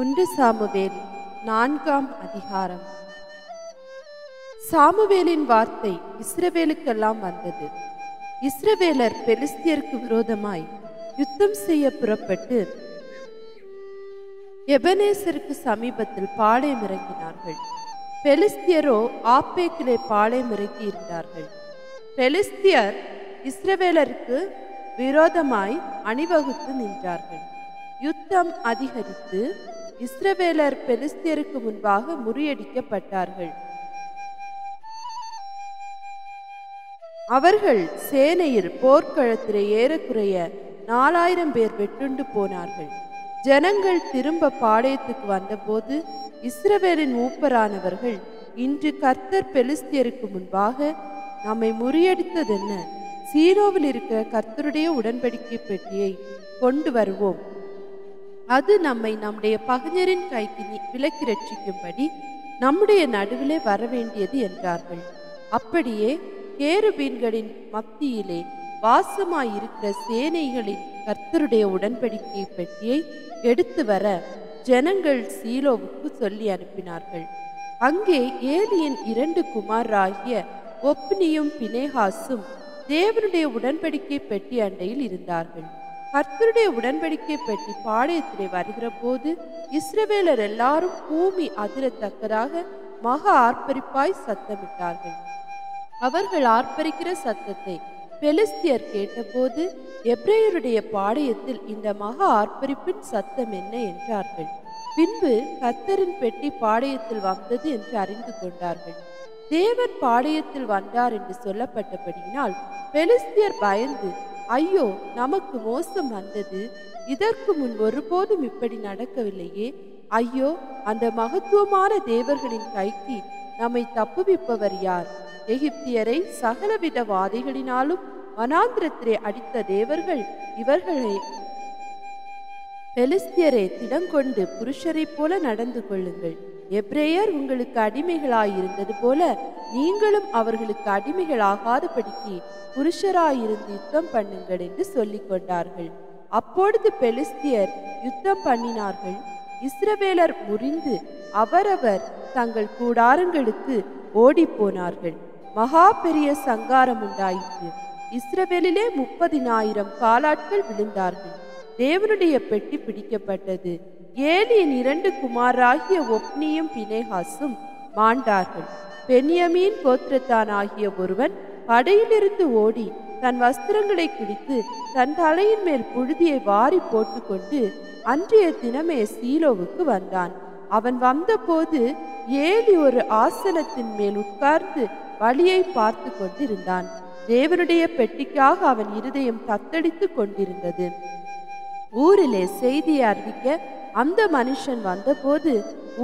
ஒன்று சாமுவேல் 4ஆம் அதிகாரம். சாமுவேலின் வார்த்தை இஸ்ரவேலுக்கெல்லாம் வந்தது. இஸ்ரவேலர் பெலிஸ்தியருக்கு விரோதமாய் யுத்தம் செய்ய புறப்பட்டு எபனேசருக்கு சமீபத்தில் பாளையமிறங்கினார்கள். பெலிஸ்தியரோ ஆப்பேக்கிலே பாளையமிறங்கி இருந்தார்கள். பெலிஸ்தியர் இஸ்ரவேலருக்கு விரோதமாய் அணிவகுத்து நின்றார்கள். யுத்தம் அதிகரித்து இஸ்ரவேலர் பெலிஸ்தியருக்கு முன்பாக முறியடிக்கப்பட்டார்கள். அவர்கள் சேனையில் போர்க்களத்திலே ஏறக்குறைய 4000 பேர் வெட்டுண்டு போனார்கள். ஜனங்கள் திரும்ப பாளையத்துக்கு வந்தபோது இஸ்ரவேலின் மூப்பரானவர்கள், இன்று கர்த்தர் பெலிஸ்தியருக்கு முன்பாக நம்மை முறியடித்ததென்ன? சீலோவில் இருக்கிற கர்த்தருடைய உடன்படிக்கை பெட்டியை கொண்டு வருவோம், அது நம்மை நம்முடைய பகைஞரின் கைக்கு விலக்கி ரட்சிக்கும்படி நம்முடைய நடுவிலே வரவேண்டியது என்றார்கள். அப்படியே கேருபீன்களின் மத்தியிலே வாசமாயிருக்கிற சேனைகளின் கர்த்தருடைய உடன்படிக்கை பெட்டியை எடுத்து வர ஜனங்கள் சீலோவுக்கு சொல்லி அனுப்பினார்கள். அங்கே ஏலியின் 2 குமாரராகிய ஒப்னியும் பினேகாசும் தேவனுடைய உடன்படிக்கை பெட்டி அண்டையில் இருந்தார்கள். கர்த்தருடைய உடன்படிக்கை பெட்டி பாளையத்திலே வருகிற போது இஸ்ரவேலர் எல்லாரும் பூமி அதிரத்தக்கதாக மகா ஆர்ப்பரிப்பாய் சத்தமிட்டார்கள். அவர்கள் ஆர்ப்பரிக்கிற சத்தத்தை பெலிஸ்தியர் கேட்டபோது, எபிரேயருடைய பாளையத்தில் இந்த மகா ஆர்ப்பரிப்பின் சத்தம் என்ன என்றார்கள். பின்பு கர்த்தரின் பெட்டி பாளையத்தில் வந்தது என்று அறிந்து கொண்டார்கள். தேவன் பாளையத்தில் வந்தார் என்று சொல்லப்பட்டபடியினால் பெலிஸ்தியர் பயந்து, ஐயோ, நமக்கு மோசம் வந்தது, இதற்கு முன் ஒருபோதும் இப்படி நடக்கவில்லையே, ஐயோ, அந்த மகத்துவமான தேவர்களின் கைக்கு நம்மை தப்புவிப்பவர் யார்? எகிப்தியரை சகலவித வாதைகளினாலும் வனாந்திரத்திலே அடித்த தேவர்கள் இவர்களை. பெலிஸ்தியரை திடங்கொண்டு புருஷரை போல நடந்து கொள்ளுங்கள். எபிரேயர் உங்களுக்கு அடிமைகளாயிருந்தது போல நீங்களும் அவர்களுக்கு அடிமைகளாகாதபடிக்கு புருஷராயிருந்து யுத்தம் பண்ணுங்கள் என்று சொல்லிக் கொண்டார்கள். அப்பொழுது பெலிஸ்தியர் யுத்தம் பண்ணினார்கள். இஸ்ரவேலர் முறிந்து அவரவர் தங்கள் கூடாரங்களுக்கு ஓடி போனார்கள். மகா பெரிய சங்காரம் உண்டாயிற்று. இஸ்ரவேலிலே 30,000 காலாட்கள் விழுந்தார்கள். தேவனுடைய பெட்டி பிடிக்கப்பட்டது. ஏலியின் 2 குமாராகிய ஒப்னியும் பினேகாசும் மாண்டார்கள். பென்யமீன் கோத்திரத்தான் ஆகிய ஒருவன் படையிலிருந்து ஓடி தன் வஸ்திரங்களை கிழித்து தன் தலையின் மேல் புழுதியை வாரி போட்டுக்கொண்டு அன்றைய தினமே சீலோவுக்கு வந்தான். அவன் வந்தபோது ஏலி ஒரு ஆசனத்தின் மேல் உட்கார்ந்து வழியை பார்த்து கொண்டிருந்தான். தேவனுடைய பெட்டிக்காக அவன் இருதயம் தத்தளித்து கொண்டிருந்தது. ஊரிலே செய்தியை அறிவிக்க அந்த மனுஷன் வந்தபோது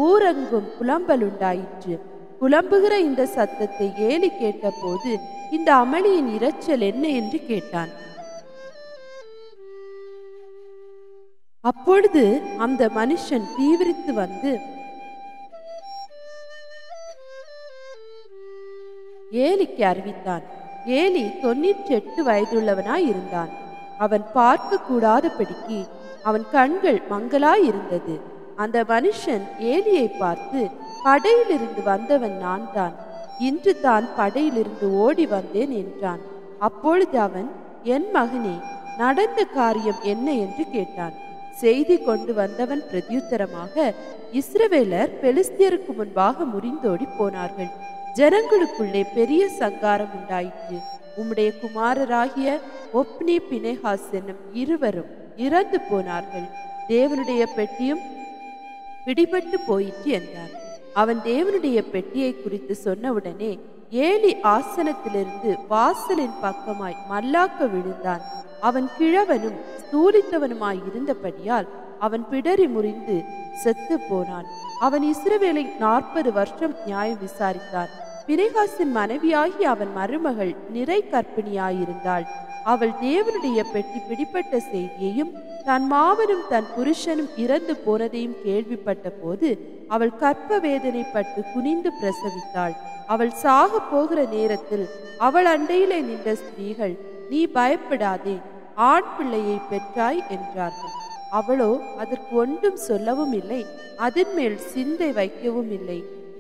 ஊரெங்கும் புலம்பல் உண்டாயிற்று. புலம்புகிற இந்த சத்தத்தை ஏலி கேட்டபோது, இந்த அமளியின் இரைச்சல் என்ன என்று கேட்டான். அப்பொழுது அந்த மனுஷன் தீவிரித்து வந்து ஏலிக்கு அறிவித்தான். ஏலி 98 வயதுள்ளவனாய் இருந்தான். அவன் பார்க்க கூடாதபடிக்கு அவன் கண்கள் மங்கலாய் இருந்தது. அந்த மனுஷன் ஏலியை பார்த்து, படையிலிருந்து வந்தவன் நான் தான், இன்று தான் படையிலிருந்து ஓடி வந்தேன் என்றான். அப்பொழுது அவன், என் மகனே, நடந்த காரியம் என்ன என்று கேட்டான். செய்தி கொண்டு வந்தவன் பிரதியுத்தரமாக, இஸ்ரவேலர் பெலிஸ்தியருக்கு முன்பாக முறிந்தோடி போனார்கள். ஜனங்களுக்குள்ளே பெரிய சங்காரம் உண்டாயிற்று. உம்முடைய குமாரராகிய ஒப்னி பினேகாஸ் என்னும் இருவரும் இறந்து போனார்கள். தேவனுடைய பெட்டியும் பிடிபட்டு போயிற்று என்றான். அவன் தேவனுடைய பெட்டியை குறித்து சொன்னவுடனே ஏலி ஆசனத்திலிருந்து வாசலின் பக்கமாய் மல்லாக்க விழுந்தான். அவன் கிழவனும் ஸ்தூலித்தவனுமாய் இருந்தபடியால் அவன் பிடரி முறிந்து செத்து போனான். அவன் இஸ்ரவேலை 40 வருஷம் நியாயம் விசாரித்தான். பினேகாசின் மனைவியாகி அவன் மருமகள் நிறை கர்ப்பிணியாயிருந்தாள். அவள் தேவனுடைய பெட்டி பிடிப்பட்ட செய்தியையும் தன் மாவனும் தன் புருஷனும் இறந்து போனதையும் கேள்விப்பட்ட போது அவள் கற்ப வேதனைப்பட்டு குனிந்து பிரசவித்தாள். அவள் சாக போகிற நேரத்தில் அவள் அண்டையிலே நின்ற ஸ்திரீகள், நீ பயப்படாதே, ஆண் பிள்ளையை பெற்றாய் என்றார்கள். அவளோ அதற்கு ஒன்றும் சொல்லவும் இல்லை, அதன் மேல் சிந்தை வைக்கவும் இல்லை.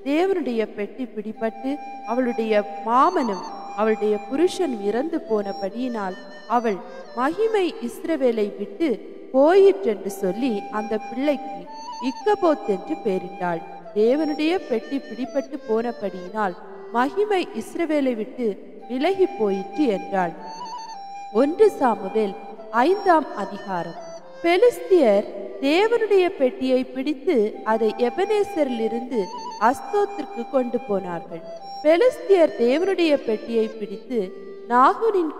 தேவனுடைய பெட்டி பிடிபட்டு அவளுடைய மாமனும் அவளுடைய புருஷன் இறந்து போனபடியினால் அவள் மகிமை இஸ்ரவேலை விட்டு போயிற்றென்று சொல்லி அந்த பிள்ளைக்கு இக்கபோத் என்று பெயரிட்டாள். தேவனுடைய பெட்டி பிடிபட்டு போனபடியினால் மகிமை இஸ்ரவேலை விட்டு விலகி போயிற்று என்றாள். 1 சாமுவேல் 5ஆம் அதிகாரம். பெலிஸ்தியர் தேவனுடைய பெட்டியை பிடித்து அதை எபனேசரிலிருந்து அஸ்தோத்திற்கு கொண்டு போனார்கள். பெலிஸ்தியர் தேவனுடைய பெட்டியை பிடித்து நாகூனின்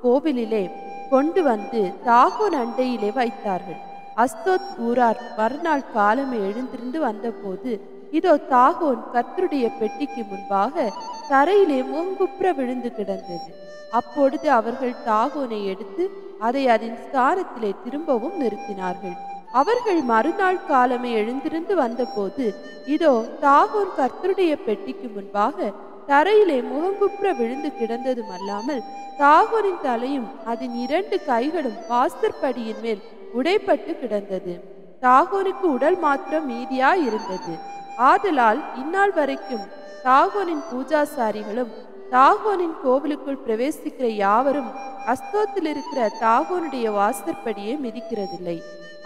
கோவிலிலே கொண்டு வந்து தாகோன் அண்டையிலே வைத்தார்கள். அஸ்தோத் ஊரார் மறுநாள் காலமே எழுந்திருந்து வந்தபோது, இதோ தாகோன் கர்த்தருடைய பெட்டிக்கு முன்பாக தரையிலே முகங்குப்புற விழுந்து கிடந்தது. அப்பொழுது அவர்கள் தாகோனை எடுத்து அதை அதன் ஸ்தானத்திலே திரும்பவும் நிறுத்தினார்கள். அவர்கள் மறுநாள் காலமே எழுந்திருந்து வந்தபோது, இதோ தாகோன் கர்த்தருடைய பெட்டிக்கு முன்பாக தரையிலே முகங்குப்புற விழுந்து கிடந்ததும் அல்லாமல் தாகோனின் தலையும் அதன் 2 கைகளும் வாசற்படியின் மேல் உடைப்பட்டு கிடந்தது. தாகோனுக்கு உடல் மாத்திரம் மீதியாய் இருந்தது. ஆதலால் இந்நாள் வரைக்கும் தாகோனின் பூஜாசாரிகளும் தாகோனின் கோவிலுக்குள் பிரவேசிக்கிற யாவரும் அஸ்தோத்தில் இருக்கிற தாகோனுடைய வாசற்படியை மிதிக்கிறதில்லை.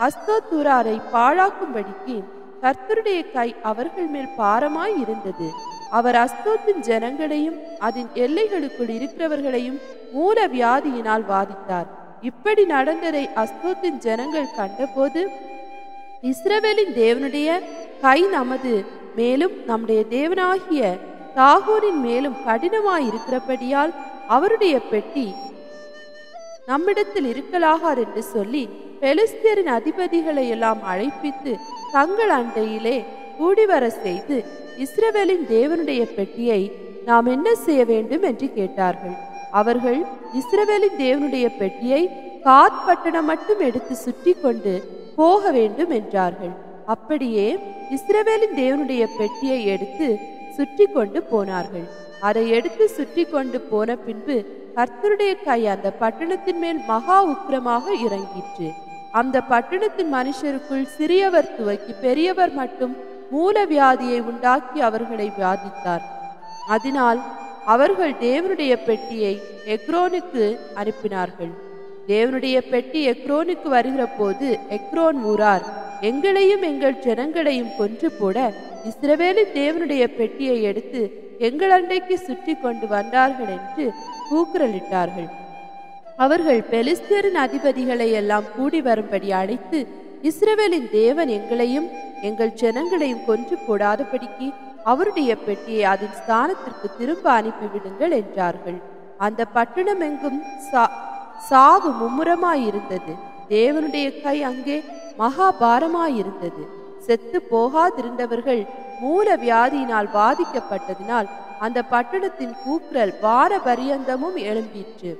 அஸ்தோத்தூராரை பாழாக்கும்படிக்கு கர்த்தருடைய கை அவர்கள் மேல் பாரமாய் இருந்தது. அவர் அஸ்தோத்தின் ஜனங்களையும் அதன் எல்லைகளுக்குள் இருக்கிறவர்களையும் மூல வியாதியினால் வாதித்தார். இப்படி நடந்ததை அஸ்தோத்தின் ஜனங்கள் கண்டபோது, இஸ்ரவேலின் தேவனுடைய கை நமது மேலும் நம்முடைய தேவனாகிய தாகோனின் மேலும் கடினமாய் இருக்கிறபடியால் அவருடைய பெட்டி நம்மிடத்தில் இருக்கலாகாது என்று சொல்லி பெலிஸ்தியரின் அதிபதிகளை எல்லாம் அழைப்பித்து தங்கள் அண்டையிலே கூடிவர செய்து, இஸ்ரவேலின் தேவனுடைய பெட்டியை நாம் என்ன செய்ய வேண்டும் என்று கேட்டார்கள். அவர்கள் இஸ்ரவேலின் தேவனுடைய பெட்டியை காத் பட்டணம் மட்டும் எடுத்து சுற்றி கொண்டு போக வேண்டும் என்றார்கள். அப்படியே இஸ்ரவேலின் தேவனுடைய பெட்டியை எடுத்து சுற்றி கொண்டு போனார்கள். அதை எடுத்து சுற்றி கொண்டு போன பின்பு கர்த்தருடைய கை அந்த பட்டணத்தின் மேல் மகா உக்கிரமாக இறங்கிற்று. அந்த பட்டணத்தின் மனுஷருக்குள் சிறியவர் துவக்கி பெரியவர் மட்டும் மூல வியாதியை உண்டாக்கி அவர்களை வியாதித்தார். அதனால் அவர்கள் தேவனுடைய பெட்டியை எக்ரோனுக்கு அனுப்பினார்கள். தேவனுடைய பெட்டி எக்ரோனுக்கு வருகிற போது எக்ரோன் ஊரார் எங்களையும் எங்கள் ஜனங்களையும் கொன்று போட இஸ்ரவேலின் தேவனுடைய பெட்டியை எடுத்து எங்கள் அண்டைக்கு சுற்றி கொண்டு வந்தார்கள் என்று கூக்குரலிட்டார்கள். அவர்கள் பெலிஸ்தியரின் அதிபதிகளை எல்லாம் கூடி வரும்படி அழைத்து, இஸ்ரவேலின் தேவன் எங்களையும் எங்கள் ஜனங்களையும் கொன்று போடாதபடிக்கு அவருடைய பெட்டியை அதன் ஸ்தானத்திற்கு திரும்ப அனுப்பிவிடுங்கள் என்றார்கள். அந்த பட்டணம் எங்கும் சாவு மும்முரமாயிருந்தது. தேவனுடைய கை அங்கே மகாபாரமாயிருந்தது. செத்து போகாதிருந்தவர்கள் மூல வியாதியினால் பாதிக்கப்பட்டதினால் அந்த பட்டணத்தின் கூக்குரல் வார பரியந்தமும் எழும்பிற்று.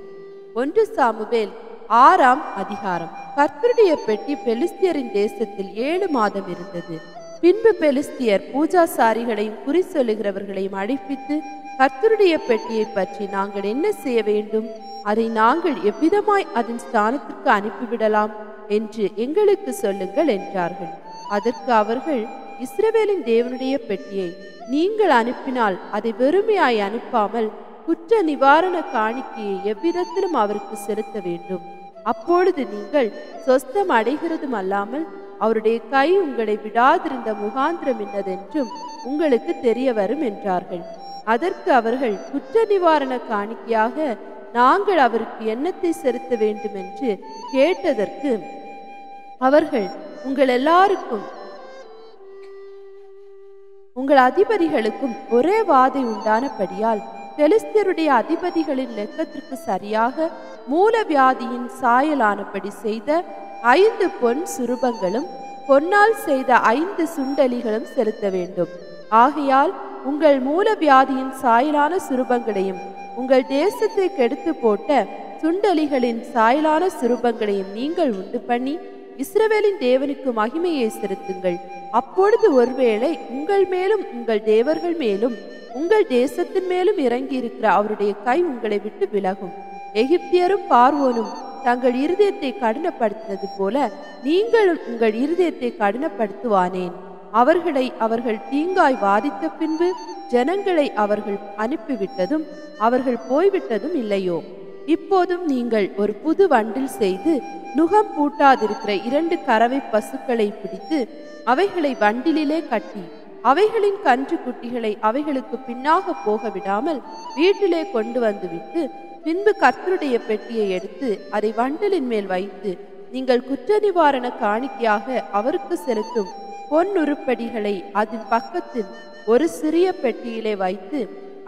1 சாமுவேல் 6ஆம் அதிகாரம். கர்த்தருடைய பெட்டி பெலிஸ்தியரின் தேசத்தில் 7 மாதம் இருந்தது. பின்பு பெலிஸ்தியர் பூஜாசாரிகளையும் குறி சொல்லுகிறவர்களையும் அழைப்பித்து, கர்த்தருடைய பெட்டியை பற்றி நாங்கள் என்ன செய்ய வேண்டும்? அதை நாங்கள் எவ்விதமாய் அதன் ஸ்தானத்திற்கு அனுப்பிவிடலாம் என்று எங்களுக்கு சொல்லுங்கள் என்றார்கள். அதற்கு அவர்கள், இஸ்ரவேலின் தேவனுடைய பெட்டியை நீங்கள் அனுப்பினால் அதை வெறுமையாய் அனுப்பாமல் குற்ற நிவாரண காணிக்கையை எவ்விதத்திலும் அவருக்கு செலுத்த வேண்டும். அப்பொழுது நீங்கள் சொஸ்தம் அடைகிறதும் அல்லாமல் அவருடைய கை உங்களை விடாதிருந்த முகாந்திரம் என்னதென்றும் உங்களுக்கு தெரிய வரும் என்றார்கள். அதற்கு அவர்கள், குற்ற நிவாரண காணிக்கையாக நாங்கள் அவருக்கு எண்ணத்தை செலுத்த வேண்டும் என்று கேட்டதற்கு அவர்கள், உங்கள் எல்லாருக்கும் உங்கள் அதிபதிகளுக்கும் ஒரே வாதை உண்டானபடியால் பெலிஸ்தியருடைய அதிபதிகளின் லெக்கத்திற்கு சரியாக மூலவியாதியின் சாயலானபடி செய்த 5 பொன் சுரூபங்களும் பொன்னால் செய்த 5 சுண்டலிகளும் செலுத்த வேண்டும். ஆகையால் உங்கள் மூலவியாதியின் சாயலான சுரூபங்களையும் உங்கள் தேசத்தை கெடுத்து போட்ட சுண்டலிகளின் சாயலான சுரூபங்களையும் நீங்கள் உண்டு பண்ணி இஸ்ரவேலின் தேவனுக்கு மகிமையை செலுத்துங்கள். அப்பொழுது ஒருவேளை உங்கள் மேலும் உங்கள் தேவர்கள் மேலும் உங்கள் தேசத்தின் மேலும் இறங்கி இருக்கிற அவருடைய கை உங்களை விட்டு விலகும். எகிப்தியரும் பார்வோனும் தங்கள் இருதயத்தை கடினப்படுத்தினது போல நீங்களும் உங்கள் இருதயத்தை கடினப்படுத்துவானேன். அவர்கள் தீங்காய் வாதித்த பின்பு ஜனங்களை அவர்கள் அனுப்பிவிட்டதும் அவர்கள் போய்விட்டதும் இல்லையோ? இப்போதும் நீங்கள் ஒரு புது வண்டில் செய்து நுகம் பூட்டாதிருக்கிற 2 கறவை பசுக்களை பிடித்து அவைகளை வண்டிலே கட்டி அவைகளின் கன்று குட்டிகளை அவைகளுக்கு பின்னாக போக விடாமல் வீட்டிலே கொண்டு வந்து விட்டு பின்பு கர்த்தருடைய பெட்டியை எடுத்து அதை வண்டலின் மேல் வைத்து நீங்கள் குற்ற நிவாரண காணிக்கையாக அவருக்கு செலுத்தும் பொன் உருப்படிகளை அதன் பக்கத்தில் ஒரு சிறிய பெட்டியிலே வைத்து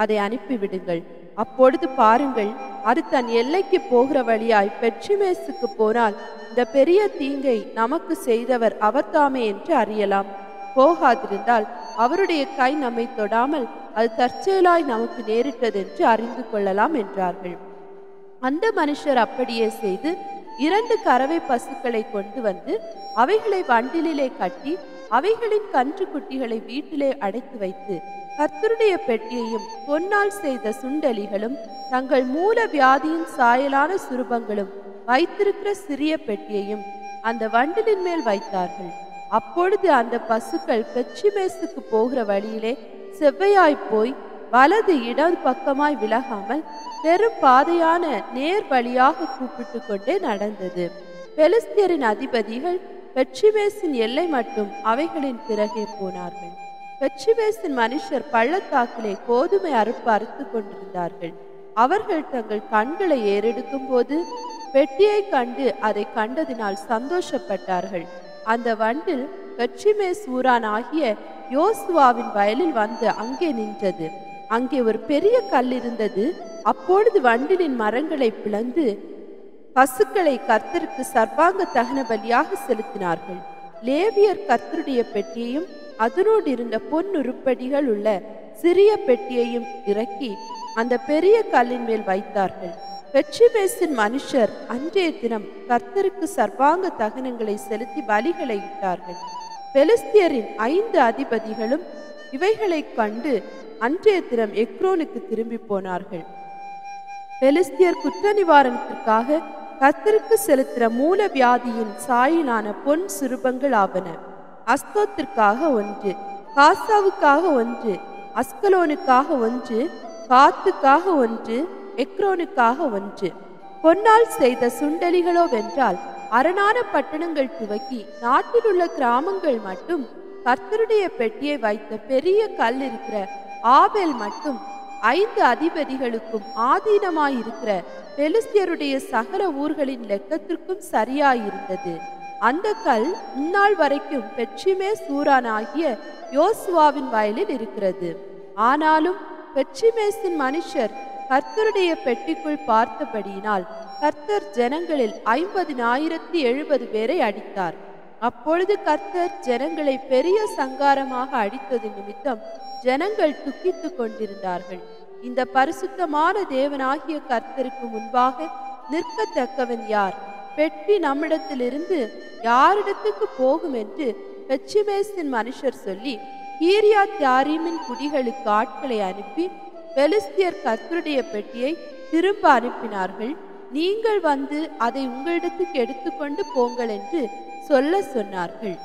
அதை அனுப்பிவிடுங்கள். அப்பொழுது பாருங்கள், அது தன் எல்லைக்கு போகிற வழியாய் பெட்சிமேசுக்கு போனால் இந்த பெரிய தீங்கை நமக்கு செய்தவர் அவர்தாமே என்று அறியலாம். போகாதிருந்தால் அவருடைய கை நம்மை தொடாமல் அது தற்செயலாய் நமக்கு நேரிட்டது என்று அறிந்து கொள்ளலாம் என்றார்கள். அந்த மனுஷர் அப்படியே செய்து 2 கறவை பசுக்களை கொண்டு வந்து அவைகளை வண்டிலே கட்டி அவைகளின் கன்று குட்டிகளை வீட்டிலே அடைத்து வைத்து கர்த்தருடைய பெட்டியையும் பொன்னால் செய்த சுண்டலிகளும் தங்கள் மூல வியாதியின் சாயலான சுரூபங்களும் வைத்திருக்கிற சிறிய பெட்டியையும் அந்த வண்டிலின் மேல் வைத்தார்கள். அப்பொழுது அந்த பசுக்கள் பெட்சிமேசுக்கு போகிற வழியிலே செவ்வையாய் போய் வலது இடது பக்கமாய் விலகாமல் பெரும் பாதையான நேர் வழியாக கூப்பிட்டு கொண்டே நடந்தது. பெலிஸ்தியரின் அதிபதிகள் பெட்சிமேசின் எல்லை மட்டும் அவைகளின் பிறகே போனார்கள். பெட்சிமேசின் மனுஷர் பள்ளத்தாக்கிலே கோதுமை அறுத்து கொண்டிருந்தார்கள். அவர்கள் தங்கள் கண்களை ஏறெடுக்கும் போது பெட்டியை கண்டு அதை கண்டதினால் சந்தோஷப்பட்டார்கள். அந்த வண்டில் பெட்சிமேஸ் ஊரான் ஆகிய யோசுவாவின் வயலில் வந்து அங்கே நின்றது. அங்கே ஒரு பெரிய கல் இருந்தது. அப்பொழுது வண்டிலின் மரங்களை பிளந்து பசுக்களை கர்த்தருக்கு சர்வாங்க தகன பலியாக செலுத்தினார்கள். லேவியர் கர்த்தருடைய பெட்டியையும் அதனோடு இருந்த பொன் உருப்படிகள் உள்ள சிறிய பெட்டியையும் இறக்கி அந்த பெரிய கல்லின் மேல் வைத்தார்கள். பெட்சிமேசின் மனுஷர் அன்றைய தினம் கர்த்தருக்கு சர்வாங்க தகனங்களை செலுத்தி பலிகளை இட்டார்கள். பெலிஸ்தியரின் 5 அதிபதிகளும் இவைகளை கண்டு அன்றைய தினம் எக்ரோனுக்கு திரும்பி போனார்கள். பெலிஸ்தியர் குற்ற நிவாரணத்திற்காக கர்த்தருக்கு செலுத்துகிற மூல வியாதியின் சாயிலான பொன் சுரூபங்கள் ஆவன. அஸ்தோத்திற்காக 1, காசாவுக்காக 1, அஸ்கலோனுக்காக 1, காத்துக்காக 1, எக்ரோனுக்காக 1. பொன்னால் செய்த சுண்டலிகளோ வென்றால் அரணான பட்டணங்கள் துவக்கி நாட்டில் உள்ள கிராமங்கள் மட்டும் கர்த்தருடைய பெட்டியை வைத்த பெரிய கல் இருக்கிற ஆபேல் மட்டும் 5 அதிபதிகளுக்கும் ஆதீனமாயிருக்கிற பெலிஸ்தியருடைய சகல ஊர்களின் லெக்கத்திற்கும் சரியாயிருந்தது. அந்த கல் இந்நாள் வரைக்கும் பெட்சிமேஸ் ஊரான் ஆகிய யோசுவாவின் வயலில் இருக்கிறது. ஆனாலும் பெட்சிமேசின் மனுஷர் கர்த்தருடைய பெட்டிக்குள் பார்த்தபடியினால் கர்த்தர் ஜனங்களில் 50,070 பேரை அடித்தார். அப்பொழுது கர்த்தர் ஜனங்களை பெரிய சங்காரமாக அடித்தது நிமித்தம் ஜனங்கள் துக்கித்து கொண்டிருந்தார்கள். இந்த பரிசுத்தமான தேவனாகிய கர்த்தருக்கு முன்பாக நிற்கத்தக்கவன் யார்? பெட்டி நம்மிடத்திலிருந்து யாரிடத்துக்கு போகும் என்று பெட்சிமேசின் மனுஷர் சொல்லி கீரியாத் யாரீமின் குடிகளுக்கு ஆட்களை அனுப்பி பெலிஸ்தியர் கர்த்தருடைய பெட்டியை திரும்ப அனுப்பினார்கள். நீங்கள் வந்து அதை உங்களிடத்துக்கு எடுத்துக்கொண்டு போங்கள் என்று சொல்ல சொன்னார்கள்.